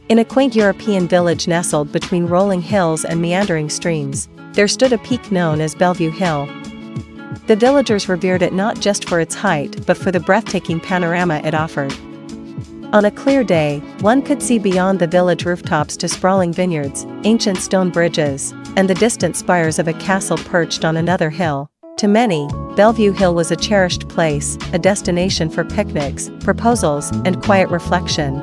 In a quaint European village nestled between rolling hills and meandering streams, there stood a peak known as Bellevue Hill. The villagers revered it not just for its height but for the breathtaking panorama it offered. On a clear day, one could see beyond the village rooftops to sprawling vineyards, ancient stone bridges, and the distant spires of a castle perched on another hill. To many, Bellevue Hill was a cherished place, a destination for picnics, proposals, and quiet reflection.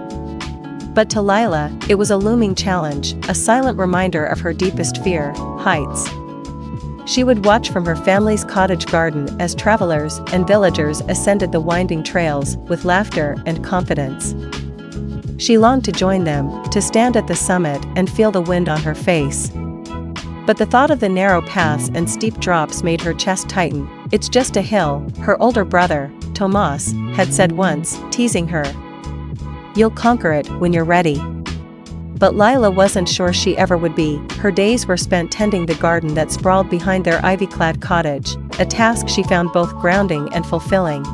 But to Lila, it was a looming challenge, a silent reminder of her deepest fear: heights. She would watch from her family's cottage garden as travelers and villagers ascended the winding trails with laughter and confidence. She longed to join them, to stand at the summit and feel the wind on her face. But the thought of the narrow paths and steep drops made her chest tighten. "It's just a hill," her older brother, Tomas, had said once, teasing her. "You'll conquer it when you're ready." But Lila wasn't sure she ever would be. Her days were spent tending the garden that sprawled behind their ivy-clad cottage, a task she found both grounding and fulfilling.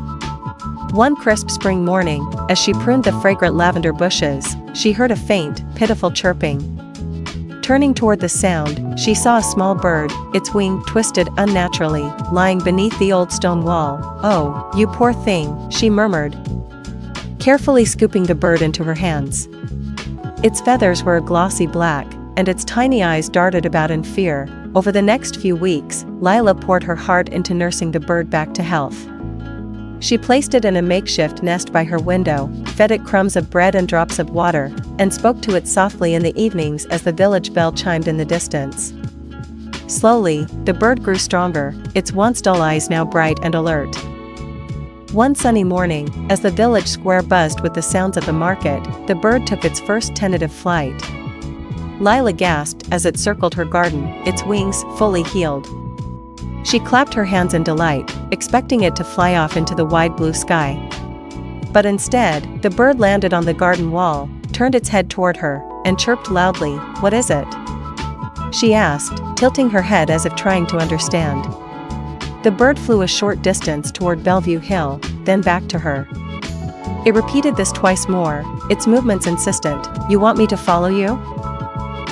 One crisp spring morning, as she pruned the fragrant lavender bushes, she heard a faint, pitiful chirping. Turning toward the sound, she saw a small bird, its wing twisted unnaturally, lying beneath the old stone wall. "Oh, you poor thing," she murmured, carefully scooping the bird into her hands. Its feathers were a glossy black, and its tiny eyes darted about in fear. Over the next few weeks, Lila poured her heart into nursing the bird back to health. She placed it in a makeshift nest by her window, fed it crumbs of bread and drops of water, and spoke to it softly in the evenings as the village bell chimed in the distance. Slowly, the bird grew stronger, its once dull eyes now bright and alert. One sunny morning, as the village square buzzed with the sounds of the market, the bird took its first tentative flight. Lila gasped as it circled her garden, its wings fully healed. She clapped her hands in delight, expecting it to fly off into the wide blue sky. But instead, the bird landed on the garden wall, turned its head toward her, and chirped loudly. "What is it?" she asked, tilting her head as if trying to understand. The bird flew a short distance toward Bellevue Hill, then back to her. It repeated this twice more, its movements insistent. "You want me to follow you?"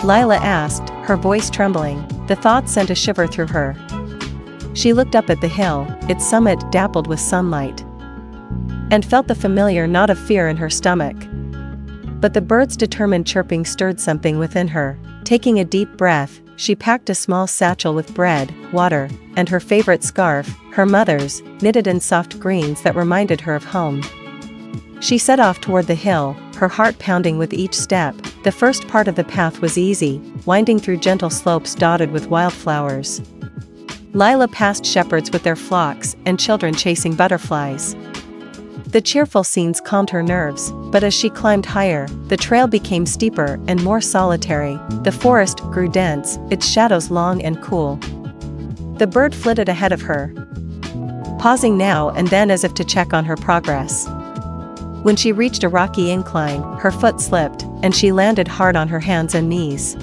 Lila asked, her voice trembling. The thought sent a shiver through her. She looked up at the hill, its summit dappled with sunlight, and felt the familiar knot of fear in her stomach. But the bird's determined chirping stirred something within her. Taking a deep breath, she packed a small satchel with bread, water, and her favorite scarf, her mother's, knitted in soft greens that reminded her of home. She set off toward the hill, her heart pounding with each step. The first part of the path was easy, winding through gentle slopes dotted with wildflowers. Lila passed shepherds with their flocks and children chasing butterflies. The cheerful scenes calmed her nerves, but as she climbed higher, the trail became steeper and more solitary. The forest grew dense, its shadows long and cool. The bird flitted ahead of her, pausing now and then as if to check on her progress. When she reached a rocky incline, her foot slipped, and she landed hard on her hands and knees.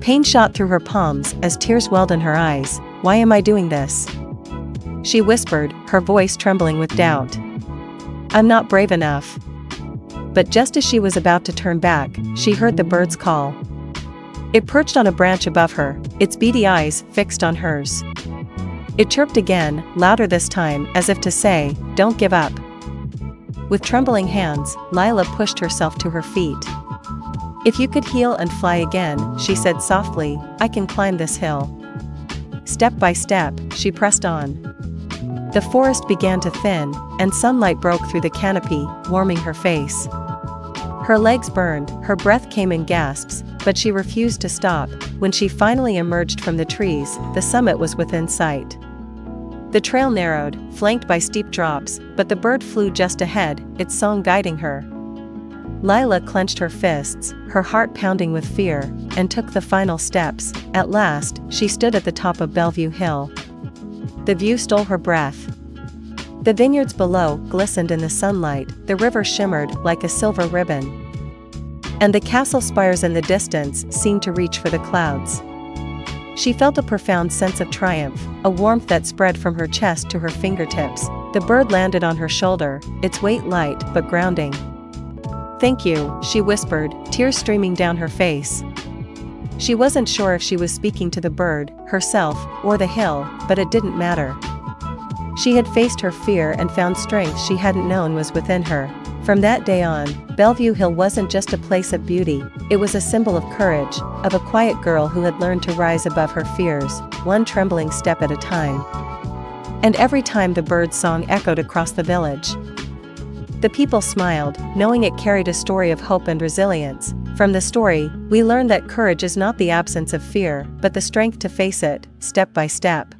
Pain shot through her palms as tears welled in her eyes. "Why am I doing this?" she whispered, her voice trembling with doubt. "I'm not brave enough." But just as she was about to turn back, she heard the bird's call. It perched on a branch above her, its beady eyes fixed on hers. It chirped again, louder this time, as if to say, "Don't give up." With trembling hands, Lila pushed herself to her feet. "If you could heal and fly again," she said softly, "I can climb this hill." Step by step, she pressed on. The forest began to thin, and sunlight broke through the canopy, warming her face. Her legs burned, her breath came in gasps, but she refused to stop. When she finally emerged from the trees, the summit was within sight. The trail narrowed, flanked by steep drops, but the bird flew just ahead, its song guiding her. Lila clenched her fists, her heart pounding with fear, and took the final steps. At last, she stood at the top of Bellevue Hill. The view stole her breath. The vineyards below glistened in the sunlight, the river shimmered like a silver ribbon, and the castle spires in the distance seemed to reach for the clouds. She felt a profound sense of triumph, a warmth that spread from her chest to her fingertips. The bird landed on her shoulder, its weight light but grounding. "Thank you," she whispered, tears streaming down her face. She wasn't sure if she was speaking to the bird, herself, or the hill, but it didn't matter. She had faced her fear and found strength she hadn't known was within her. From that day on, Bellevue Hill wasn't just a place of beauty, it was a symbol of courage, of a quiet girl who had learned to rise above her fears, one trembling step at a time. And every time the bird's song echoed across the village, the people smiled, knowing it carried a story of hope and resilience. From the story, we learn that courage is not the absence of fear, but the strength to face it, step by step.